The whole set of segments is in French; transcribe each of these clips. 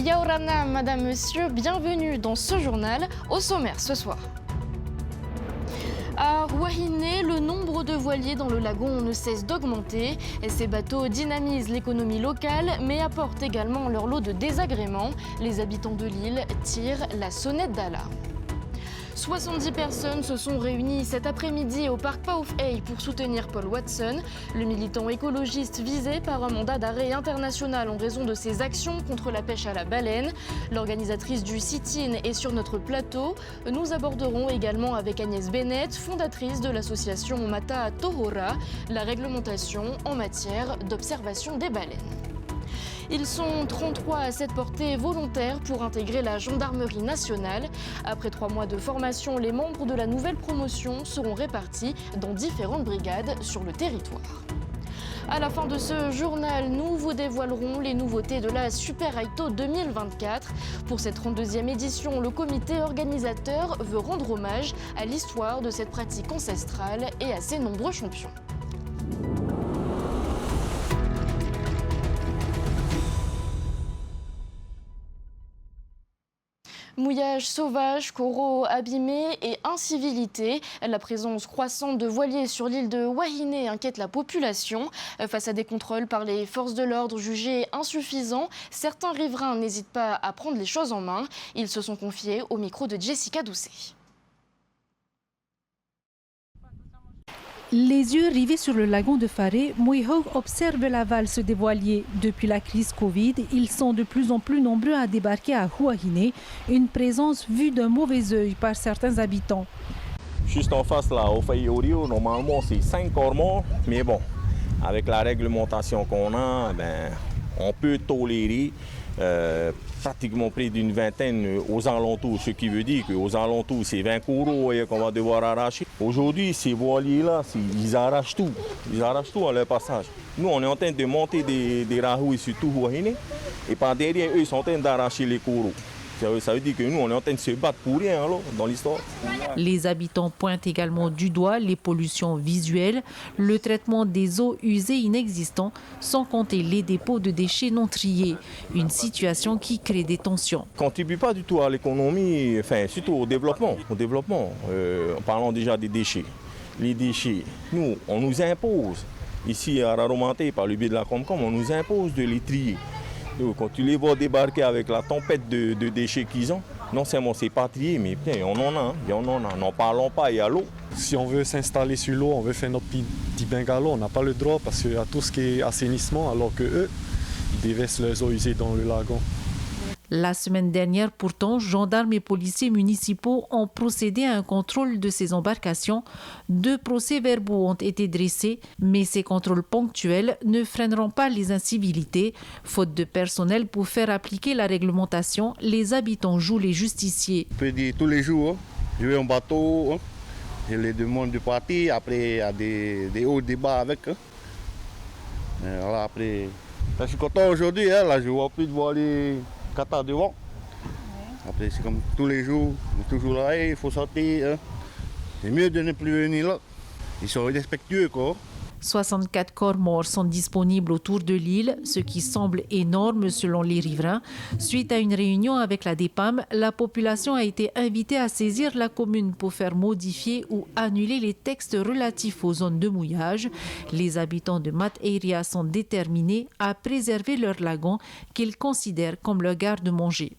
Yaorana, madame, monsieur, bienvenue dans ce journal. Au sommaire ce soir. À Huahine, le nombre de voiliers dans le lagon ne cesse d'augmenter. Ces bateaux dynamisent l'économie locale, mais apportent également leur lot de désagréments. Les habitants de l'île tirent la sonnette d'alarme. 70 personnes se sont réunies cet après-midi au parc Pauw'e pour soutenir Paul Watson, le militant écologiste visé par un mandat d'arrêt international en raison de ses actions contre la pêche à la baleine. L'organisatrice du sit-in est sur notre plateau. Nous aborderons également avec Agnès Bennett, fondatrice de l'association Mata Tohora, la réglementation en matière d'observation des baleines. Ils sont 33 à s'être portés volontaires pour intégrer la gendarmerie nationale. Après 3 mois de formation, les membres de la nouvelle promotion seront répartis dans différentes brigades sur le territoire. À la fin de ce journal, nous vous dévoilerons les nouveautés de la Super Aito 2024. Pour cette 32e édition, le comité organisateur veut rendre hommage à l'histoire de cette pratique ancestrale et à ses nombreux champions. Mouillage sauvage, coraux abîmés et incivilité. La présence croissante de voiliers sur l'île de Huahine inquiète la population. Face à des contrôles par les forces de l'ordre jugés insuffisants, certains riverains n'hésitent pas à prendre les choses en main. Ils se sont confiés au micro de Jessica Doucet. Les yeux rivés sur le lagon de Faré, Mouihog observe la valse des voiliers. Depuis la crise Covid, ils sont de plus en plus nombreux à débarquer à Huahine, une présence vue d'un mauvais œil par certains habitants. Juste en face, là, au Fayorio, normalement c'est 5 cormorans, mais bon, avec la réglementation qu'on a, on peut tolérer pratiquement près d'une vingtaine aux alentours, ce qui veut dire qu'aux alentours c'est 20 coraux qu'on va devoir arracher. Aujourd'hui, ces voiliers-là, ils arrachent tout à leur passage. Nous, on est en train de monter des rahouis sur tout Huahine et par derrière eux, ils sont en train d'arracher les coraux. Ça veut dire que nous, on est en train de se battre pour rien alors, dans l'histoire. Les habitants pointent également du doigt les pollutions visuelles, le traitement des eaux usées inexistant, sans compter les dépôts de déchets non triés. Une situation qui crée des tensions. Ça ne contribue pas du tout à l'économie, enfin surtout au développement. En parlant déjà des déchets. Les déchets, nous, on nous impose, ici à Raromanté, par le biais de la Comcom, on nous impose de les trier. Donc, quand tu les vois débarquer avec la tempête de déchets qu'ils ont, non seulement c'est pas trié, mais on en a. N'en parlons pas, il y a l'eau. Si on veut s'installer sur l'eau, on veut faire notre petit bungalow, on n'a pas le droit parce qu'il y a tout ce qui est assainissement, alors qu'eux, ils déversent leurs eaux usées dans le lagon. La semaine dernière, pourtant, gendarmes et policiers municipaux ont procédé à un contrôle de ces embarcations. 2 procès-verbaux ont été dressés, mais ces contrôles ponctuels ne freineront pas les incivilités. Faute de personnel pour faire appliquer la réglementation, les habitants jouent les justiciers. On peut dire tous les jours, je vais en bateau, je les demande de partir, après il y a des hauts débats avec. Voilà, après, je suis content aujourd'hui, là je vois plus de voiliers. Qatar devant. Après, c'est comme tous les jours, on est toujours là, il faut sortir. C'est mieux de ne plus venir là. Ils sont respectueux, quoi. 64 corps morts sont disponibles autour de l'île, ce qui semble énorme selon les riverains. Suite à une réunion avec la DEPAM, la population a été invitée à saisir la commune pour faire modifier ou annuler les textes relatifs aux zones de mouillage. Les habitants de Mat-Eiria sont déterminés à préserver leur lagon qu'ils considèrent comme leur garde-manger.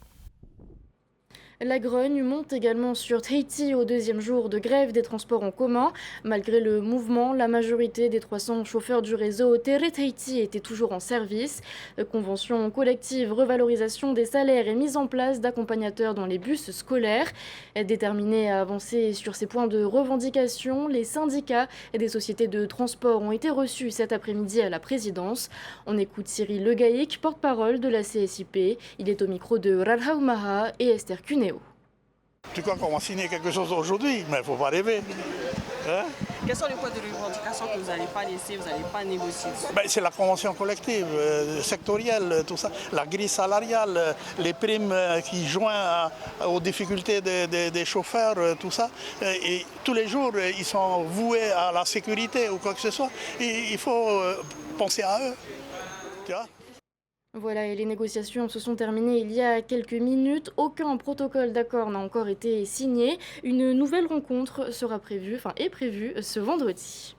La grogne monte également sur Tahiti au 2e jour de grève des transports en commun. Malgré le mouvement, la majorité des 300 chauffeurs du réseau Tere Tahiti étaient toujours en service. Convention collective, revalorisation des salaires et mise en place d'accompagnateurs dans les bus scolaires. Déterminés à avancer sur ces points de revendication, les syndicats et des sociétés de transport ont été reçus cet après-midi à la présidence. On écoute Cyril Legaïc, porte-parole de la CSIP. Il est au micro de Rarhau Maha et Esther Cuneo. Tu crois qu'on va signer quelque chose aujourd'hui, mais il ne faut pas rêver. Quels sont les points de revendication que vous n'allez pas laisser, vous n'allez pas négocier? C'est la convention collective, sectorielle, tout ça, la grille salariale, les primes qui joignent aux difficultés des chauffeurs, tout ça. Et tous les jours, ils sont voués à la sécurité ou quoi que ce soit. Et il faut penser à eux. Tu vois? Voilà, et les négociations se sont terminées il y a quelques minutes. Aucun protocole d'accord n'a encore été signé. Une nouvelle rencontre est prévue ce vendredi.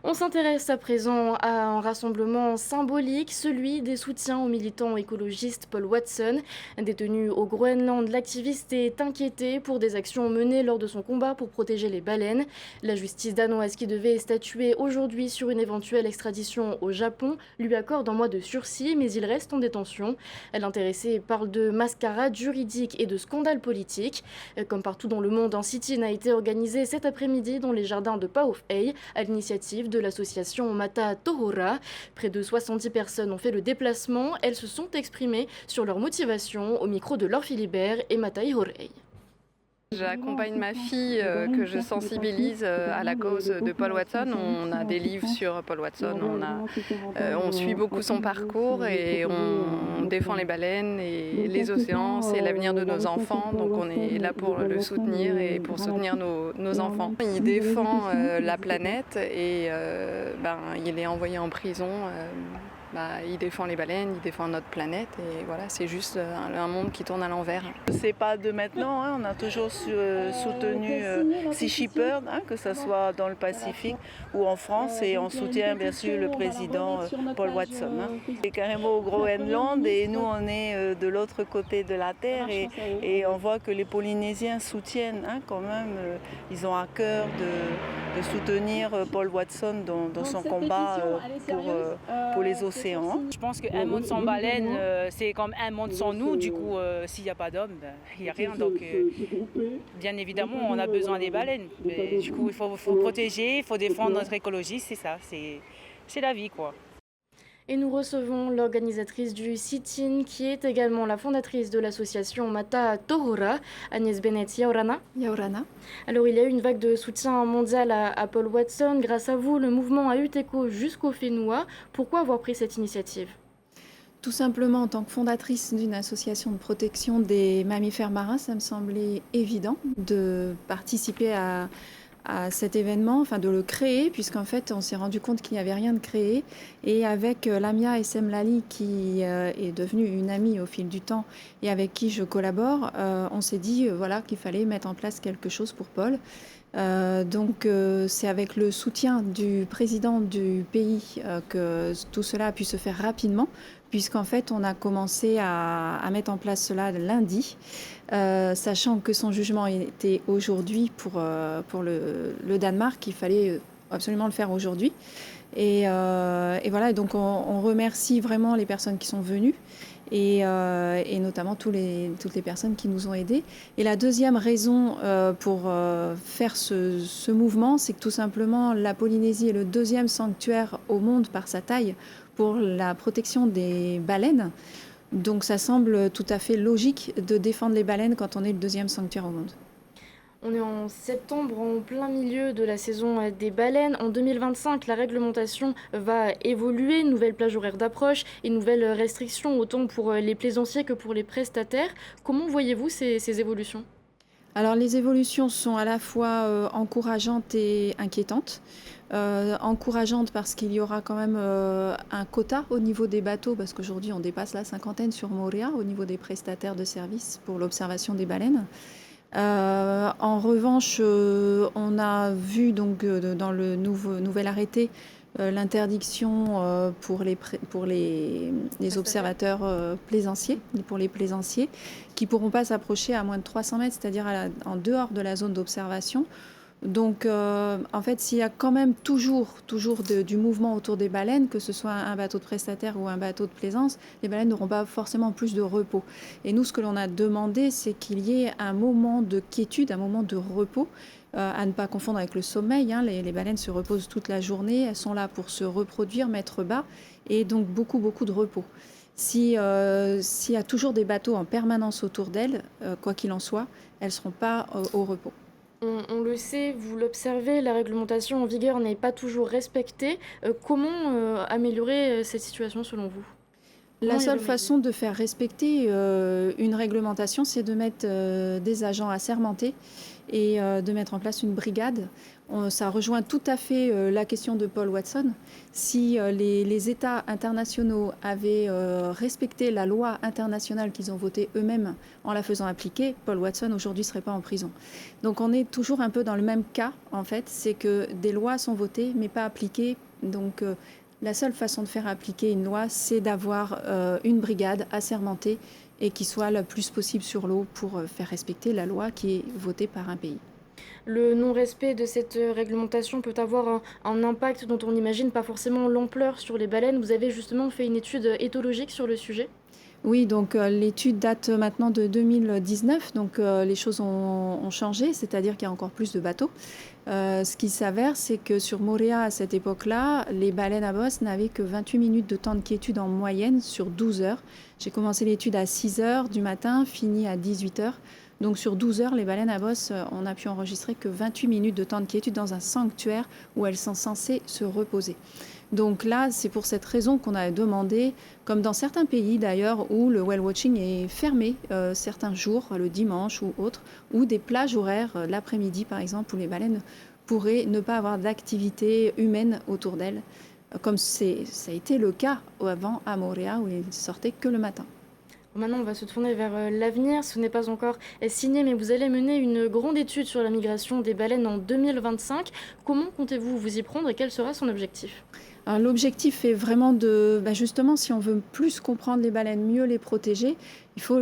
On s'intéresse à présent à un rassemblement symbolique, celui des soutiens au militant écologiste Paul Watson. Détenu au Groenland, l'activiste est inquiété pour des actions menées lors de son combat pour protéger les baleines. La justice danoise, qui devait statuer aujourd'hui sur une éventuelle extradition au Japon, lui accorde un mois de sursis, mais il reste en détention. L'intéressé parle de mascarade juridique et de scandale politique. Comme partout dans le monde, un sit-in a été organisé cet après-midi dans les jardins de Pauw'ei à l'initiative de l'association Mata Tohora. Près de 70 personnes ont fait le déplacement. Elles se sont exprimées sur leur motivation au micro de Laure Philibert et Mata Ihorei. J'accompagne ma fille que je sensibilise à la cause de Paul Watson. On a des livres sur Paul Watson, on suit beaucoup son parcours et on défend les baleines et les océans. C'est l'avenir de nos enfants, donc on est là pour le soutenir et pour soutenir nos enfants. Il défend la planète et il est envoyé en prison. Il défend les baleines, il défend notre planète et voilà, c'est juste un monde qui tourne à l'envers. C'est pas de maintenant, on a toujours soutenu Sea Shepherd, que ce soit dans le Pacifique ou en France, et on soutient bien sûr le président Paul Watson. Il est carrément au Groenland et nous on est de l'autre côté de la Terre et on voit que les Polynésiens soutiennent quand même, ils ont à cœur de soutenir Paul Watson dans son combat pour les océans. Je pense qu'un monde sans baleines, c'est comme un monde sans nous. Du coup, s'il n'y a pas d'hommes, il n'y a rien. Donc, bien évidemment, on a besoin des baleines. Mais, du coup, il faut protéger, il faut défendre notre écologie. C'est ça, c'est la vie, quoi. Et nous recevons l'organisatrice du sit-in, qui est également la fondatrice de l'association Mata Tohora, Agnès Bennett Yaurana. Alors, il y a eu une vague de soutien mondial à Paul Watson. Grâce à vous, le mouvement a eu écho jusqu'au Fénois. Pourquoi avoir pris cette initiative ? Tout simplement, en tant que fondatrice d'une association de protection des mammifères marins, ça me semblait évident de participer à cet événement, enfin de le créer, puisqu'en fait on s'est rendu compte qu'il n'y avait rien de créé. Et avec Lamia Essemlali, qui est devenue une amie au fil du temps et avec qui je collabore, on s'est dit qu'il fallait mettre en place quelque chose pour Paul. Donc c'est avec le soutien du président du pays que tout cela a pu se faire rapidement, puisqu'en fait on a commencé à mettre en place cela lundi, sachant que son jugement était aujourd'hui pour le Danemark, il fallait absolument le faire aujourd'hui. Et voilà, donc on remercie vraiment les personnes qui sont venues. Et notamment toutes les personnes qui nous ont aidés. Et la deuxième raison pour faire ce mouvement, c'est que tout simplement la Polynésie est le deuxième sanctuaire au monde par sa taille pour la protection des baleines. Donc ça semble tout à fait logique de défendre les baleines quand on est le deuxième sanctuaire au monde. On est en septembre, en plein milieu de la saison des baleines. En 2025, la réglementation va évoluer, nouvelle plage horaire d'approche et nouvelles restrictions, autant pour les plaisanciers que pour les prestataires. Comment voyez-vous ces évolutions ? Alors les évolutions sont à la fois encourageantes et inquiétantes. Encourageantes parce qu'il y aura quand même un quota au niveau des bateaux, parce qu'aujourd'hui on dépasse la cinquantaine sur Moorea au niveau des prestataires de services pour l'observation des baleines. En revanche, on a vu donc dans le nouvel arrêté l'interdiction pour les observateurs plaisanciers, pour les plaisanciers, qui ne pourront pas s'approcher à moins de 300 mètres, c'est-à-dire en dehors de la zone d'observation. Donc, en fait, s'il y a quand même toujours du mouvement autour des baleines, que ce soit un bateau de prestataire ou un bateau de plaisance, les baleines n'auront pas forcément plus de repos. Et nous, ce que l'on a demandé, c'est qu'il y ait un moment de quiétude, un moment de repos, à ne pas confondre avec le sommeil. Les baleines se reposent toute la journée, elles sont là pour se reproduire, mettre bas, et donc beaucoup de repos. S'il y a toujours des bateaux en permanence autour d'elles, quoi qu'il en soit, elles ne seront pas au repos. On le sait, vous l'observez, la réglementation en vigueur n'est pas toujours respectée. Comment améliorer cette situation selon vous ? La seule façon de faire respecter une réglementation, c'est de mettre des agents assermentés et de mettre en place une brigade Ça rejoint tout à fait la question de Paul Watson. Si les États internationaux avaient respecté la loi internationale qu'ils ont votée eux-mêmes en la faisant appliquer, Paul Watson aujourd'hui ne serait pas en prison. Donc on est toujours un peu dans le même cas, en fait, c'est que des lois sont votées mais pas appliquées. Donc la seule façon de faire appliquer une loi, c'est d'avoir une brigade assermentée et qui soit le plus possible sur l'eau pour faire respecter la loi qui est votée par un pays. Le non-respect de cette réglementation peut avoir un impact dont on n'imagine pas forcément l'ampleur sur les baleines. Vous avez justement fait une étude éthologique sur le sujet ? Oui, donc l'étude date maintenant de 2019, donc les choses ont changé, c'est-à-dire qu'il y a encore plus de bateaux. Ce qui s'avère, c'est que sur Moorea, à cette époque-là, les baleines à bosse n'avaient que 28 minutes de temps de quiétude en moyenne sur 12 heures. J'ai commencé l'étude à 6 heures du matin, fini à 18 heures. Donc sur 12 heures, les baleines à bosse, on a pu enregistrer que 28 minutes de temps de quiétude dans un sanctuaire où elles sont censées se reposer. Donc là, c'est pour cette raison qu'on a demandé, comme dans certains pays d'ailleurs, où le whale watching est fermé certains jours, le dimanche ou autre, ou des plages horaires l'après-midi par exemple, où les baleines pourraient ne pas avoir d'activité humaine autour d'elles, comme ça a été le cas avant à Moorea où ils ne sortaient que le matin. Maintenant, on va se tourner vers l'avenir. Ce n'est pas encore signé, mais vous allez mener une grande étude sur la migration des baleines en 2025. Comment comptez-vous vous y prendre et quel sera son objectif ? L'objectif est vraiment de, justement, si on veut plus comprendre les baleines, mieux les protéger,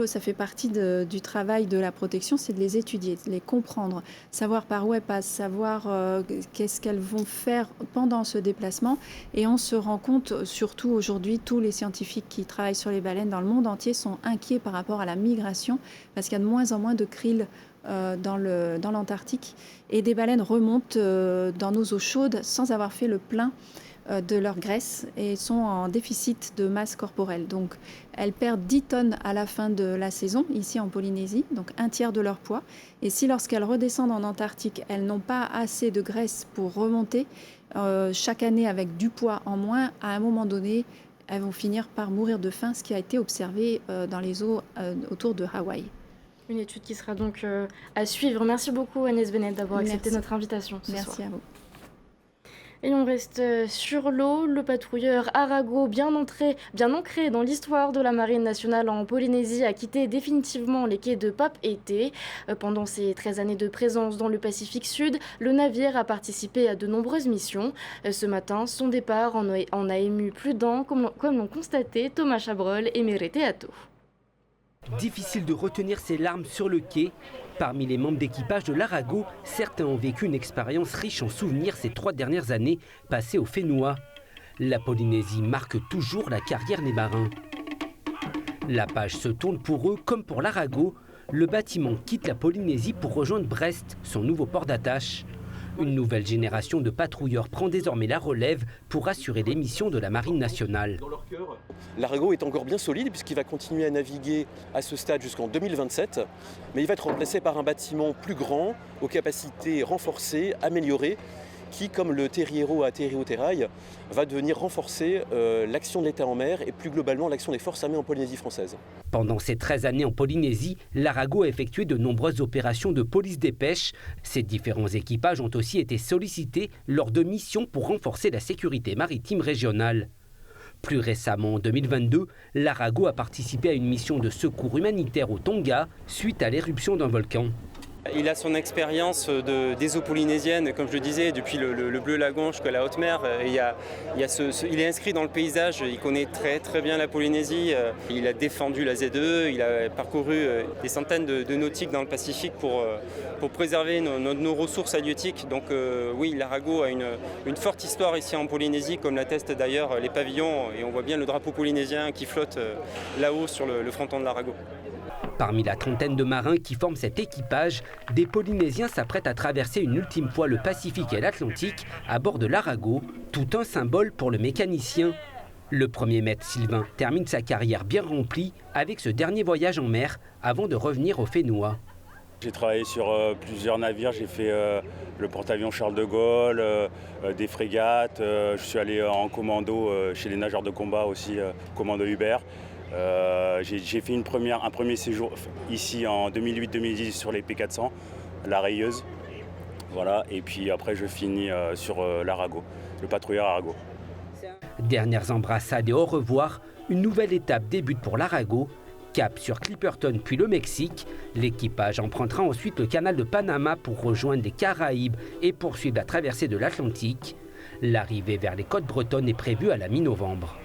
ça fait partie du travail de la protection, c'est de les étudier, de les comprendre, savoir par où elles passent, savoir qu'est-ce qu'elles vont faire pendant ce déplacement. Et on se rend compte, surtout aujourd'hui, tous les scientifiques qui travaillent sur les baleines dans le monde entier sont inquiets par rapport à la migration, parce qu'il y a de moins en moins de krill dans l'Antarctique. Et des baleines remontent dans nos eaux chaudes sans avoir fait le plein de leur graisse et sont en déficit de masse corporelle. Donc elles perdent 10 tonnes à la fin de la saison, ici en Polynésie, donc un tiers de leur poids. Et si lorsqu'elles redescendent en Antarctique, elles n'ont pas assez de graisse pour remonter, chaque année avec du poids en moins, à un moment donné, elles vont finir par mourir de faim, ce qui a été observé dans les eaux autour de Hawaï. Une étude qui sera donc à suivre. Merci beaucoup Agnès Bennett d'avoir accepté notre invitation ce soir. Merci à vous. Et on reste sur l'eau. Le patrouilleur Arago, bien ancré dans l'histoire de la Marine nationale en Polynésie, a quitté définitivement les quais de Papeete. Pendant ses 13 années de présence dans le Pacifique Sud, le navire a participé à de nombreuses missions. Ce matin, son départ en a ému plus d'un, comme l'ont constaté Thomas Chabrol et Merete Atto. Difficile de retenir ses larmes sur le quai. Parmi les membres d'équipage de l'Arago, certains ont vécu une expérience riche en souvenirs ces 3 dernières années passées au Fénois. La Polynésie marque toujours la carrière des marins. La page se tourne pour eux comme pour l'Arago. Le bâtiment quitte la Polynésie pour rejoindre Brest, son nouveau port d'attache. Une nouvelle génération de patrouilleurs prend désormais la relève pour assurer les missions de la Marine nationale. L'Arago est encore bien solide puisqu'il va continuer à naviguer à ce stade jusqu'en 2027. Mais il va être remplacé par un bâtiment plus grand, aux capacités renforcées, améliorées, qui, comme le Terriero à Terrio-Terrail, va devenir renforcer l'action de l'État en mer et plus globalement l'action des forces armées en Polynésie française. Pendant ces 13 années en Polynésie, l'Arago a effectué de nombreuses opérations de police des pêches. Ces différents équipages ont aussi été sollicités lors de missions pour renforcer la sécurité maritime régionale. Plus récemment, en 2022, l'Arago a participé à une mission de secours humanitaire au Tonga suite à l'éruption d'un volcan. Il a son expérience des eaux polynésiennes, comme je le disais, depuis le bleu lagon jusqu'à la haute mer. Il est inscrit dans le paysage, il connaît très bien la Polynésie. Il a défendu la Z2, il a parcouru des centaines de nautiques dans le Pacifique pour préserver nos ressources halieutiques. Donc oui, l'Arago a une forte histoire ici en Polynésie, comme l'attestent d'ailleurs les pavillons. Et on voit bien le drapeau polynésien qui flotte là-haut sur le fronton de l'Arago. Parmi la trentaine de marins qui forment cet équipage, des Polynésiens s'apprêtent à traverser une ultime fois le Pacifique et l'Atlantique à bord de l'Arago, tout un symbole pour le mécanicien. Le premier maître Sylvain termine sa carrière bien remplie avec ce dernier voyage en mer avant de revenir au Fénois. J'ai travaillé sur plusieurs navires, j'ai fait le porte-avions Charles de Gaulle, des frégates, je suis allé en commando chez les nageurs de combat aussi, commando Hubert. J'ai fait un premier séjour ici en 2008-2010 sur les P400, la rayeuse. Voilà, et puis après je finis sur l'Arago, le patrouilleur Arago. Dernières embrassades et au revoir, une nouvelle étape débute pour l'Arago. Cap sur Clipperton puis le Mexique. L'équipage empruntera ensuite le canal de Panama pour rejoindre les Caraïbes et poursuivre la traversée de l'Atlantique. L'arrivée vers les côtes bretonnes est prévue à la mi-novembre.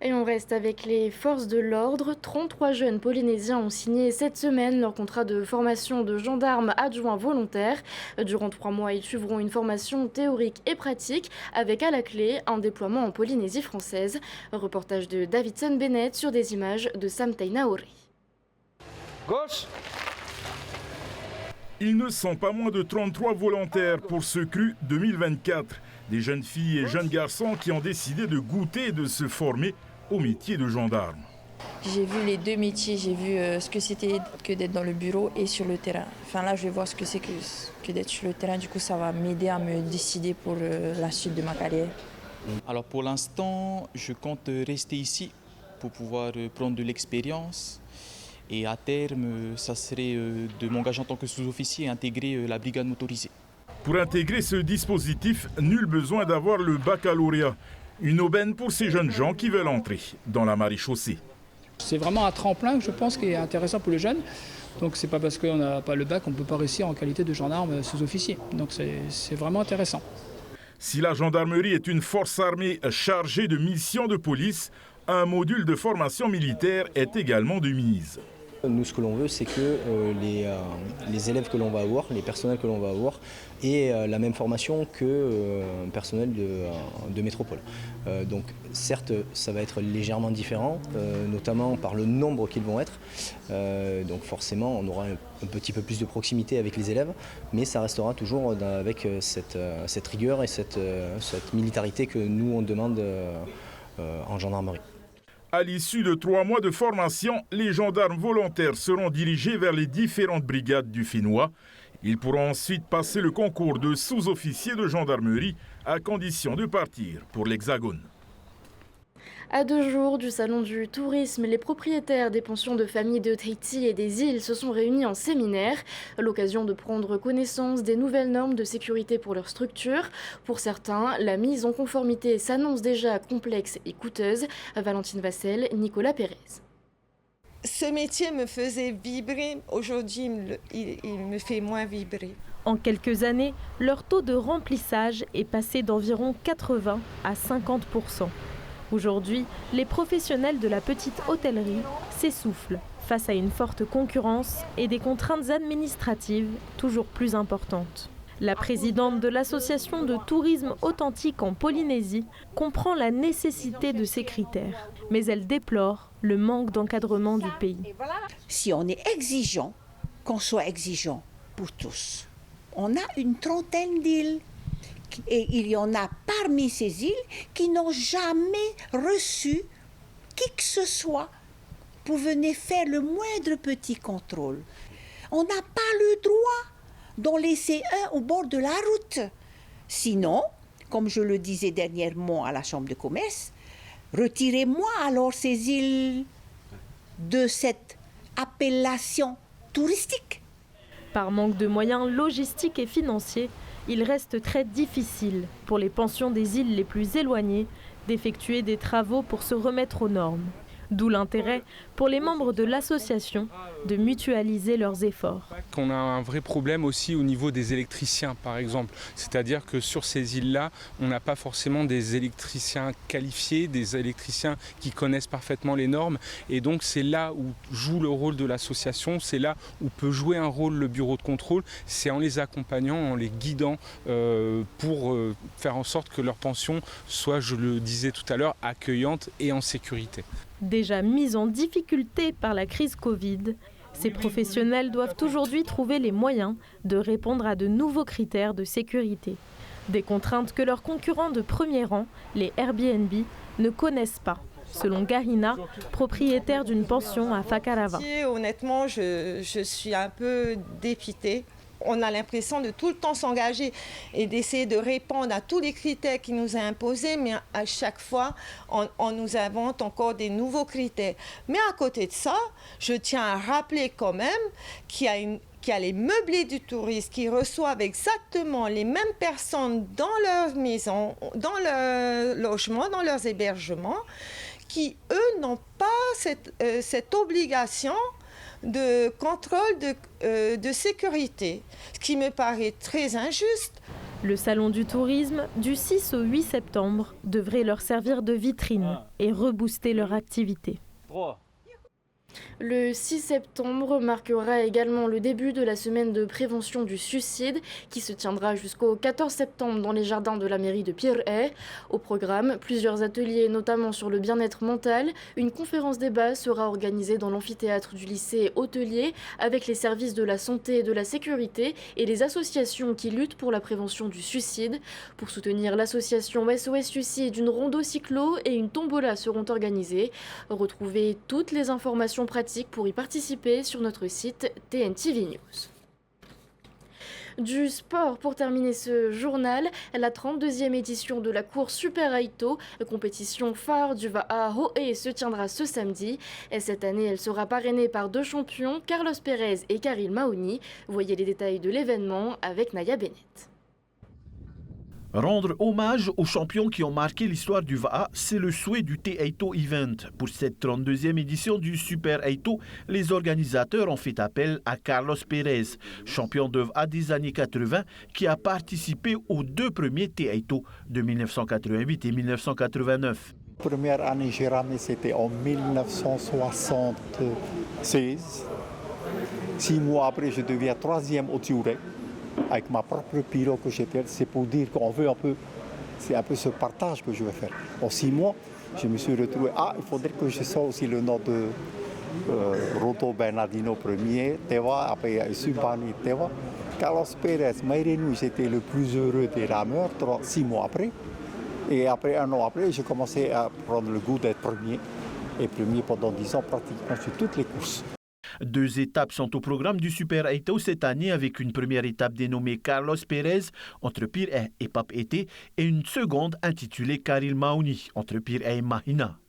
Et on reste avec les forces de l'ordre. 33 jeunes Polynésiens ont signé cette semaine leur contrat de formation de gendarmes adjoints volontaires. Durant 3 mois, ils suivront une formation théorique et pratique avec à la clé un déploiement en Polynésie française. Reportage de Davidson Bennett sur des images de Sam Tainaori. Gauche. Ils ne sont pas moins de 33 volontaires pour ce CRU 2024. Des jeunes filles et jeunes garçons qui ont décidé de goûter et de se former au métier de gendarme. J'ai vu les deux métiers, j'ai vu ce que c'était que d'être dans le bureau et sur le terrain. Enfin là, je vais voir ce que c'est que d'être sur le terrain. Du coup, ça va m'aider à me décider pour la suite de ma carrière. Alors pour l'instant, je compte rester ici pour pouvoir prendre de l'expérience. Et à terme, ça serait de m'engager en tant que sous-officier et intégrer la brigade motorisée. Pour intégrer ce dispositif, nul besoin d'avoir le baccalauréat. Une aubaine pour ces jeunes gens qui veulent entrer dans la maréchaussée. C'est vraiment un tremplin que je pense qui est intéressant pour les jeunes. Donc c'est pas parce qu'on n'a pas le bac qu'on ne peut pas réussir en qualité de gendarme sous-officier. Donc c'est vraiment intéressant. Si la gendarmerie est une force armée chargée de missions de police, un module de formation militaire est également de mise. Nous, ce que l'on veut, c'est que les élèves que l'on va avoir, les personnels que l'on va avoir, aient la même formation qu'un personnel de métropole. Donc, certes, ça va être légèrement différent, notamment par le nombre qu'ils vont être. Donc, forcément, on aura un petit peu plus de proximité avec les élèves, mais ça restera toujours avec cette rigueur et cette militarité que nous, on demande en gendarmerie. À l'issue de 3 mois de formation, les gendarmes volontaires seront dirigés vers les différentes brigades du Fénois. Ils pourront ensuite passer le concours de sous-officier de gendarmerie à condition de partir pour l'Hexagone. À 2 jours du salon du tourisme, les propriétaires des pensions de famille de Tahiti et des îles se sont réunis en séminaire. L'occasion de prendre connaissance des nouvelles normes de sécurité pour leur structure. Pour certains, la mise en conformité s'annonce déjà complexe et coûteuse. Valentine Vassel, Nicolas Pérez. Ce métier me faisait vibrer. Aujourd'hui, il me fait moins vibrer. En quelques années, leur taux de remplissage est passé d'environ 80 à 50%. Aujourd'hui, les professionnels de la petite hôtellerie s'essoufflent face à une forte concurrence et des contraintes administratives toujours plus importantes. La présidente de l'association de tourisme authentique en Polynésie comprend la nécessité de ces critères, mais elle déplore le manque d'encadrement du pays. Si on est exigeant, qu'on soit exigeant pour tous. On a une trentaine d'îles. Et il y en a parmi ces îles qui n'ont jamais reçu qui que ce soit pour venir faire le moindre petit contrôle. On n'a pas le droit d'en laisser un au bord de la route. Sinon, comme je le disais dernièrement à la Chambre de commerce, retirez-moi alors ces îles de cette appellation touristique. Par manque de moyens logistiques et financiers, il reste très difficile pour les pensions des îles les plus éloignées d'effectuer des travaux pour se remettre aux normes. D'où l'intérêt pour les membres de l'association de mutualiser leurs efforts. On a un vrai problème aussi au niveau des électriciens, par exemple. C'est-à-dire que sur ces îles-là, on n'a pas forcément des électriciens qualifiés, des électriciens qui connaissent parfaitement les normes. Et donc c'est là où joue le rôle de l'association, c'est là où peut jouer un rôle le bureau de contrôle. C'est en les accompagnant, en les guidant pour faire en sorte que leur pension soit, je le disais tout à l'heure, accueillante et en sécurité. Déjà mis en difficulté par la crise Covid, ces professionnels doivent aujourd'hui trouver les moyens de répondre à de nouveaux critères de sécurité. Des contraintes que leurs concurrents de premier rang, les Airbnb, ne connaissent pas, selon Garina, propriétaire d'une pension à Fakarava. Honnêtement, je suis un peu dépitée. On a l'impression de tout le temps s'engager et d'essayer de répondre à tous les critères qui nous sont imposés, mais à chaque fois, on nous invente encore des nouveaux critères. Mais à côté de ça, je tiens à rappeler quand même qu'il y a qu'il y a les meublés du tourisme qui reçoivent exactement les mêmes personnes dans leur maison, dans leur logement, dans leurs hébergements, qui, eux, n'ont pas cette obligation de contrôle de sécurité, ce qui me paraît très injuste. Le salon du tourisme, du 6 au 8 septembre, devrait leur servir de vitrine et rebooster leur activité. Le 6 septembre marquera également le début de la semaine de prévention du suicide qui se tiendra jusqu'au 14 septembre dans les jardins de la mairie de Pirée. Au programme, plusieurs ateliers notamment sur le bien-être mental. Une conférence débat sera organisée dans l'amphithéâtre du lycée hôtelier avec les services de la santé et de la sécurité et les associations qui luttent pour la prévention du suicide. Pour soutenir l'association SOS Suicide, une rando cyclo et une tombola seront organisées. Retrouvez toutes les informations pratiques pour y participer sur notre site TNTV News. Du sport pour terminer ce journal, la 32e édition de la course Super Aito, compétition phare du Va'a Ho'e, se tiendra ce samedi. Et cette année, elle sera parrainée par 2 champions, Carlos Pérez et Karil Maoni. Voyez les détails de l'événement avec Naya Bennett. Rendre hommage aux champions qui ont marqué l'histoire du Va'a, c'est le souhait du T-Aito Event. Pour cette 32e édition du Super Aito, les organisateurs ont fait appel à Carlos Pérez, champion de Va'a des années 80, qui a participé aux 2 premiers T-Aito de 1988 et 1989. La première année j'ai ramé, c'était en 1976. 6 mois après, je deviens 3e au Tiuré. Avec ma propre pirogue que j'étais, c'est pour dire qu'on veut un peu, c'est un peu ce partage que je vais faire. En 6 mois, je me suis retrouvé, il faudrait que je sorte aussi le nom de Roto Bernardino premier, Teva, après Subani Teva. Carlos Pérez, Maïrenou, j'étais le plus heureux des rameurs, 6 mois après. Et après, 1 an après, j'ai commencé à prendre le goût d'être premier. Et premier pendant 10 ans, pratiquement sur toutes les courses. 2 étapes sont au programme du Super Aito cette année avec une première étape dénommée Carlos Pérez entre Pirée et Papeete et une seconde intitulée Karil Maoni entre Pirée et Mahina.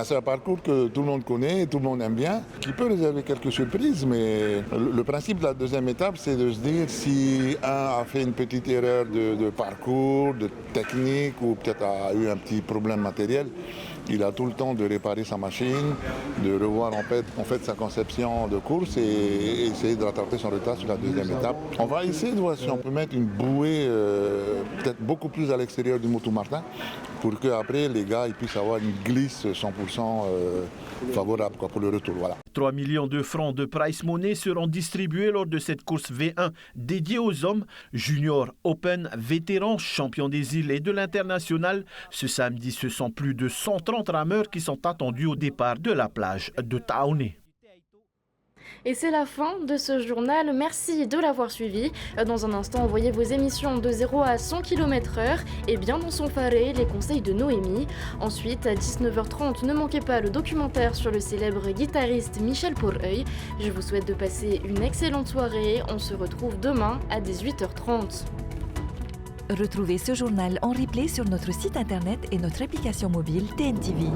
C'est un parcours que tout le monde connaît, tout le monde aime bien, qui peut réserver quelques surprises, mais le principe de la 2e étape, c'est de se dire si un a fait une petite erreur de parcours, de technique ou peut-être a eu un petit problème matériel, il a tout le temps de réparer sa machine, de revoir en fait sa conception de course et essayer de rattraper son retard sur la 2e étape. On va essayer de voir si on peut mettre une bouée peut-être beaucoup plus à l'extérieur du Moutou Martin pour qu'après les gars ils puissent avoir une glisse 100% favorable pour le retour. Voilà. 3 millions de francs de prize money seront distribués lors de cette course V1 dédiée aux hommes, juniors, open, vétérans, champions des îles et de l'international. Ce samedi, ce sont plus de 130 rameurs qui sont attendus au départ de la plage de Taoné. Et c'est la fin de ce journal. Merci de l'avoir suivi. Dans un instant, voyez vos émissions de 0 à 100 km/h et bien dans son faré, les conseils de Noémie. Ensuite, à 19h30, ne manquez pas le documentaire sur le célèbre guitariste Michel Poureuil. Je vous souhaite de passer une excellente soirée. On se retrouve demain à 18h30. Retrouvez ce journal en replay sur notre site internet et notre application mobile TNTV.